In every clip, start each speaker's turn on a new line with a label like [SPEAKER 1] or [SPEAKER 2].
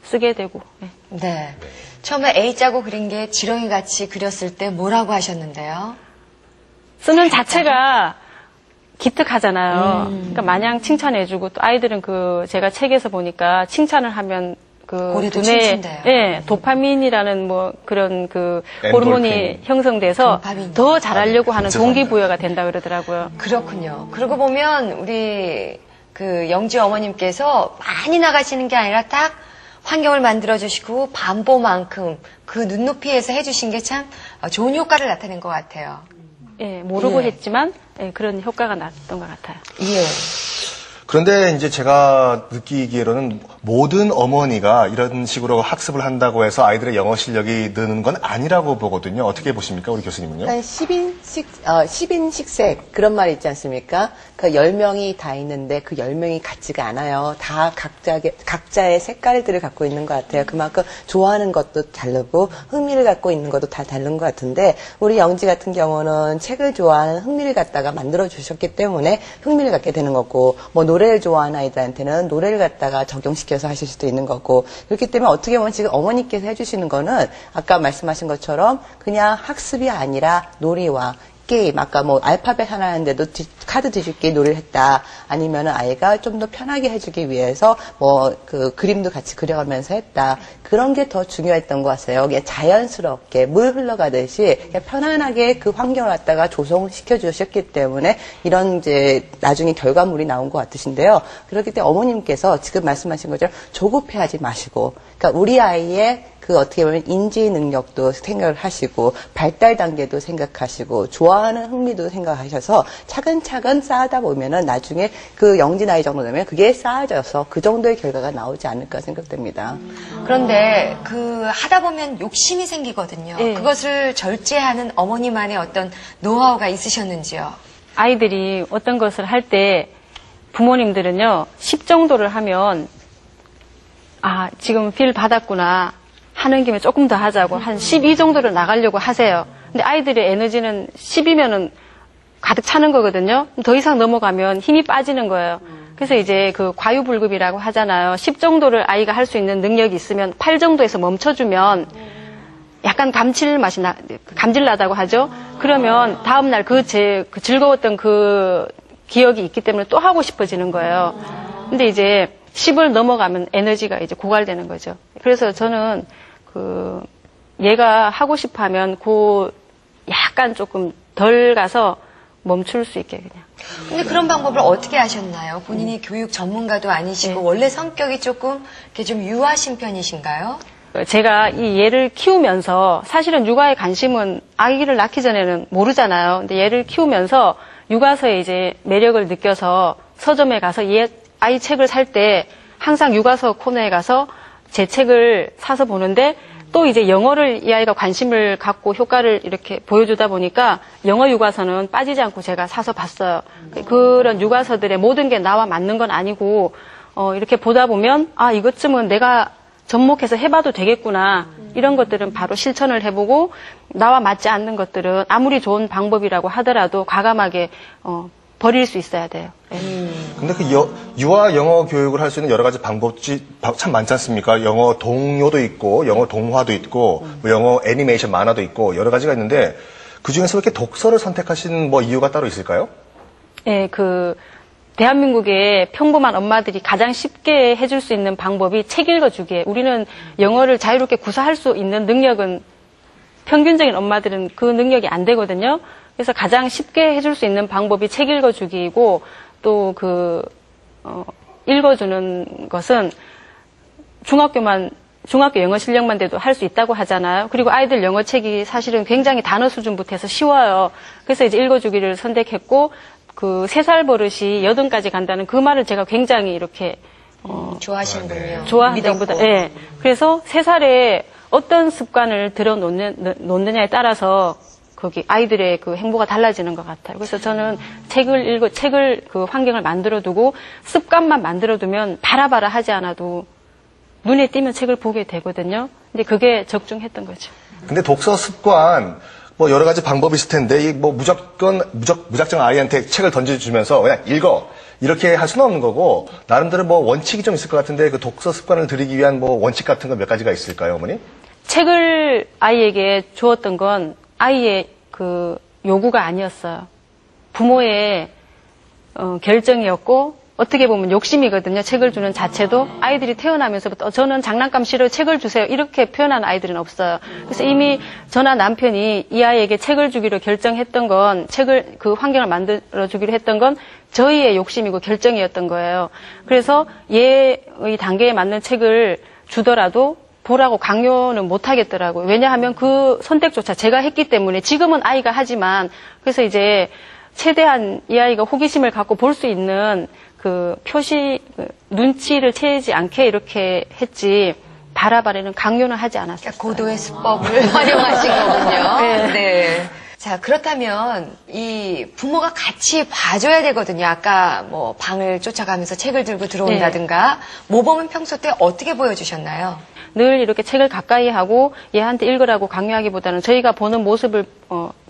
[SPEAKER 1] 쓰게 되고. 네.
[SPEAKER 2] 네. 처음에 A 짜고 그린 게 지렁이 같이 그렸을 때 뭐라고 하셨는데요?
[SPEAKER 1] 쓰는 자체가 기특하잖아요. 그러니까 마냥 칭찬해주고 또 아이들은 제가 책에서 보니까 칭찬을 하면 두뇌에 예, 도파민이라는 뭐 그런 호르몬이 형성돼서 더 잘하려고 하는 동기부여가 된다 그러더라고요.
[SPEAKER 2] 그렇군요. 그러고 보면 우리 영지 어머님께서 많이 나가시는 게 아니라 딱 환경을 만들어주시고 반보만큼 그 눈높이에서 해주신 게 참 좋은 효과를 나타낸 것 같아요.
[SPEAKER 1] 예, 모르고 했지만 그런 효과가 났던 것 같아요.
[SPEAKER 2] 예.
[SPEAKER 3] 그런데 이제 제가 느끼기로는 모든 어머니가 이런 식으로 학습을 한다고 해서 아이들의 영어 실력이 느는 건 아니라고 보거든요. 어떻게 보십니까, 우리 교수님은요?
[SPEAKER 4] 그러니까 10인식색 그런 말 있지 않습니까? 그 10명이 다 있는데 그 10명이 같지가 않아요. 다 각자의 색깔들을 갖고 있는 것 같아요. 그만큼 좋아하는 것도 다르고 흥미를 갖고 있는 것도 다 다른 것 같은데 우리 영지 같은 경우는 책을 좋아하는 흥미를 갖다가 만들어 주셨기 때문에 흥미를 갖게 되는 거고 뭐 노래를 좋아하는 아이들한테는 노래를 갖다가 적용시켜서 하실 수도 있는 거고 그렇기 때문에 어떻게 보면 지금 어머니께서 해주시는 거는 아까 말씀하신 것처럼 그냥 학습이 아니라 놀이와 게임, 아까 뭐 알파벳 하나 하는데도 카드 뒤집기 놀이를 했다. 아니면은 아이가 좀 더 편하게 해주기 위해서 뭐 그림도 같이 그려가면서 했다. 그런 게 더 중요했던 것 같아요. 그냥 자연스럽게 물 흘러가듯이 그냥 편안하게 그 환경을 갖다가 조성시켜 주셨기 때문에 이런 이제 나중에 결과물이 나온 것 같으신데요. 그렇기 때문에 어머님께서 지금 말씀하신 것처럼 조급해하지 마시고, 그러니까 우리 아이의 어떻게 보면 인지 능력도 생각을 하시고 발달 단계도 생각하시고 좋아하는 흥미도 생각하셔서 차근차근 쌓아다 보면은 나중에 영지 나이 정도 되면 그게 쌓아져서 그 정도의 결과가 나오지 않을까 생각됩니다.
[SPEAKER 2] 그런데 하다 보면 욕심이 생기거든요.
[SPEAKER 1] 네.
[SPEAKER 2] 그것을 절제하는 어머니만의 어떤 노하우가 있으셨는지요?
[SPEAKER 1] 아이들이 어떤 것을 할 때 부모님들은요 10 정도를 하면 지금 필 받았구나 하는 김에 조금 더 하자고 한 12 정도를 나가려고 하세요. 근데 아이들의 에너지는 10이면은 가득 차는 거거든요. 더 이상 넘어가면 힘이 빠지는 거예요. 그래서 이제 과유불급이라고 하잖아요. 10 정도를 아이가 할 수 있는 능력이 있으면 8 정도에서 멈춰주면 약간 감질 나다고 하죠. 그러면 다음날 즐거웠던 기억이 있기 때문에 또 하고 싶어지는 거예요. 근데 이제 10을 넘어가면 에너지가 이제 고갈되는 거죠. 그래서 저는 얘가 하고 싶어 하면 약간 조금 덜 가서 멈출 수 있게 그냥.
[SPEAKER 2] 근데 그런 방법을 어떻게 하셨나요? 본인이 교육 전문가도 아니시고 원래 성격이 조금 이렇게 좀 유하신 편이신가요?
[SPEAKER 1] 제가 이 얘를 키우면서 사실은 육아에 관심은 아기를 낳기 전에는 모르잖아요. 근데 얘를 키우면서 육아서에 이제 매력을 느껴서 서점에 가서 아이 책을 살 때 항상 육아서 코너에 가서 제 책을 사서 보는데 또 이제 영어를 이 아이가 관심을 갖고 효과를 이렇게 보여주다 보니까 영어 육아서는 빠지지 않고 제가 사서 봤어요. 그런 육아서들의 모든 게 나와 맞는 건 아니고 이렇게 보다 보면 이것쯤은 내가 접목해서 해봐도 되겠구나. 이런 것들은 바로 실천을 해보고 나와 맞지 않는 것들은 아무리 좋은 방법이라고 하더라도 과감하게 버릴 수 있어야 돼요.
[SPEAKER 3] 근데 유아 영어 교육을 할 수 있는 여러 가지 방법이 참 많지 않습니까? 영어 동요도 있고, 영어 동화도 있고, 뭐 영어 애니메이션 만화도 있고, 여러 가지가 있는데, 그 중에서 이렇게 독서를 선택하신 이유가 따로 있을까요?
[SPEAKER 1] 네, 대한민국의 평범한 엄마들이 가장 쉽게 해줄 수 있는 방법이 책 읽어주기에, 우리는 영어를 자유롭게 구사할 수 있는 능력은 평균적인 엄마들은 그 능력이 안 되거든요. 그래서 가장 쉽게 해줄 수 있는 방법이 책 읽어주기이고, 또 읽어주는 것은 중학교 영어 실력만 돼도 할 수 있다고 하잖아요. 그리고 아이들 영어 책이 사실은 굉장히 단어 수준부터 해서 쉬워요. 그래서 이제 읽어주기를 선택했고, 3살 버릇이 8까지 간다는 그 말을 제가 굉장히 이렇게,
[SPEAKER 2] 좋아하시는군요.
[SPEAKER 1] 좋아한다기보다, 예. 그래서 3살에 어떤 습관을 들어놓느냐에 따라서 거기 아이들의 행보가 달라지는 것 같아요. 그래서 저는 책을 환경을 만들어두고 습관만 만들어두면 바라바라 하지 않아도 눈에 띄면 책을 보게 되거든요. 근데 그게 적중했던 거죠.
[SPEAKER 3] 근데 독서 습관, 여러 가지 방법이 있을 텐데, 무작정 아이한테 책을 던져주면서 그냥 읽어. 이렇게 할 수는 없는 거고 나름대로 뭐 원칙이 좀 있을 것 같은데 그 독서 습관을 들이기 위한 뭐 원칙 같은 거 몇 가지가 있을까요, 어머니?
[SPEAKER 1] 책을 아이에게 주었던 건 아이의 그 요구가 아니었어요. 부모의 결정이었고 어떻게 보면 욕심이거든요. 책을 주는 자체도 아이들이 태어나면서부터 저는 장난감 싫어요. 책을 주세요. 이렇게 표현하는 아이들은 없어요. 그래서 이미 저나 남편이 이 아이에게 책을 주기로 결정했던 건 책을 그 환경을 만들어 주기로 했던 건 저희의 욕심이고 결정이었던 거예요. 그래서 얘의 단계에 맞는 책을 주더라도 보라고 강요는 못 하겠더라고요. 왜냐하면 그 선택조차 제가 했기 때문에 지금은 아이가 하지만 그래서 이제 최대한 이 아이가 호기심을 갖고 볼 수 있는 그 눈치를 채지 않게 이렇게 했지 바라바라는 강요는 하지 않았어요.
[SPEAKER 2] 고도의 수법을 활용하신 거군요.
[SPEAKER 1] 네.
[SPEAKER 2] 네. 자, 그렇다면 이 부모가 같이 봐줘야 되거든요. 아까 뭐 방을 쫓아가면서 책을 들고 들어온다든가 모범은 평소 때 어떻게 보여주셨나요?
[SPEAKER 1] 늘 이렇게 책을 가까이 하고 얘한테 읽으라고 강요하기보다는 저희가 보는 모습을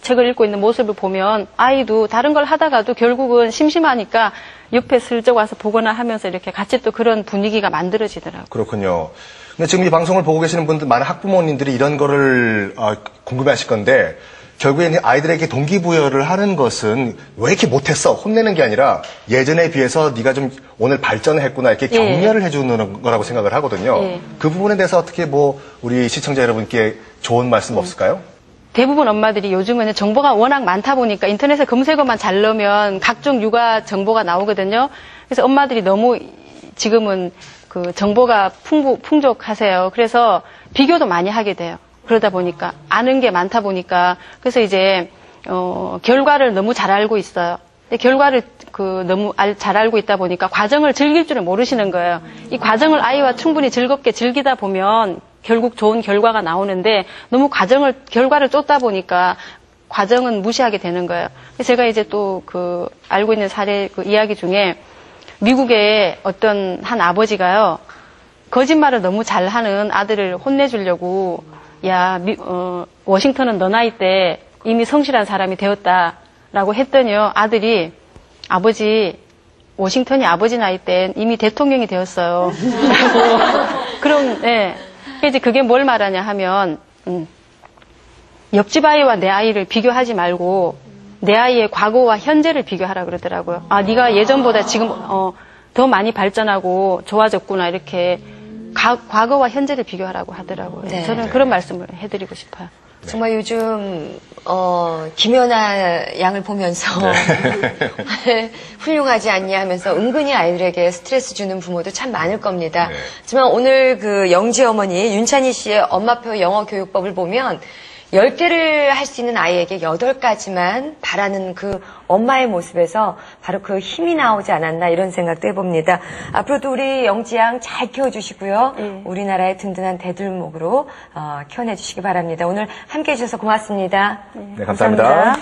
[SPEAKER 1] 책을 읽고 있는 모습을 보면 아이도 다른 걸 하다가도 결국은 심심하니까 옆에 슬쩍 와서 보거나 하면서 이렇게 같이 또 그런 분위기가 만들어지더라고요.
[SPEAKER 3] 그렇군요. 근데 지금 이 방송을 보고 계시는 분들 많은 학부모님들이 이런 거를 궁금해하실 건데 결국에는 아이들에게 동기부여를 하는 것은 왜 이렇게 못했어? 혼내는 게 아니라 예전에 비해서 네가 좀 오늘 발전을 했구나 이렇게 격려를 해주는 거라고 생각을 하거든요. 그 부분에 대해서 어떻게 뭐 우리 시청자 여러분께 좋은 말씀 없을까요?
[SPEAKER 1] 대부분 엄마들이 요즘은 정보가 워낙 많다 보니까 인터넷에 검색어만 잘 넣으면 각종 육아 정보가 나오거든요. 그래서 엄마들이 너무 지금은 그 정보가 풍족하세요. 그래서 비교도 많이 하게 돼요. 그러다 보니까 아는 게 많다 보니까 그래서 이제 결과를 너무 잘 알고 있어요. 근데 결과를 너무 잘 알고 있다 보니까 과정을 즐길 줄은 모르시는 거예요. 이 과정을 아이와 충분히 즐겁게 즐기다 보면 결국 좋은 결과가 나오는데 너무 결과를 쫓다 보니까 과정은 무시하게 되는 거예요. 제가 이제 또 알고 있는 사례 이야기 중에 미국의 어떤 한 아버지가요 거짓말을 너무 잘하는 아들을 혼내주려고 야, 워싱턴은 너 나이 때 이미 성실한 사람이 되었다라고 했더니요, 아들이 아버지, 워싱턴이 아버지 나이 때 이미 대통령이 되었어요. 그럼, 네. 이제 그게 뭘 말하냐 하면, 옆집 아이와 내 아이를 비교하지 말고, 내 아이의 과거와 현재를 비교하라 그러더라고요. 아, 네가 예전보다 지금, 더 많이 발전하고 좋아졌구나, 이렇게. 과거와 현재를 비교하라고 하더라고요.
[SPEAKER 2] 네.
[SPEAKER 1] 저는 그런 말씀을 해드리고 싶어요.
[SPEAKER 2] 정말 요즘 김연아 양을 보면서 훌륭하지 않냐 하면서 은근히 아이들에게 스트레스 주는 부모도 참 많을 겁니다. 하지만 오늘 그 영지 어머니 윤찬희 씨의 엄마표 영어 교육법을 보면 10개를 할 수 있는 아이에게 8가지만 바라는 그 엄마의 모습에서 바로 그 힘이 나오지 않았나 이런 생각도 해봅니다. 앞으로도 우리 영지 양 잘 키워주시고요. 우리나라의 든든한 대들목으로 키워내주시기 바랍니다. 오늘 함께해 주셔서 고맙습니다.
[SPEAKER 3] 네, 감사합니다.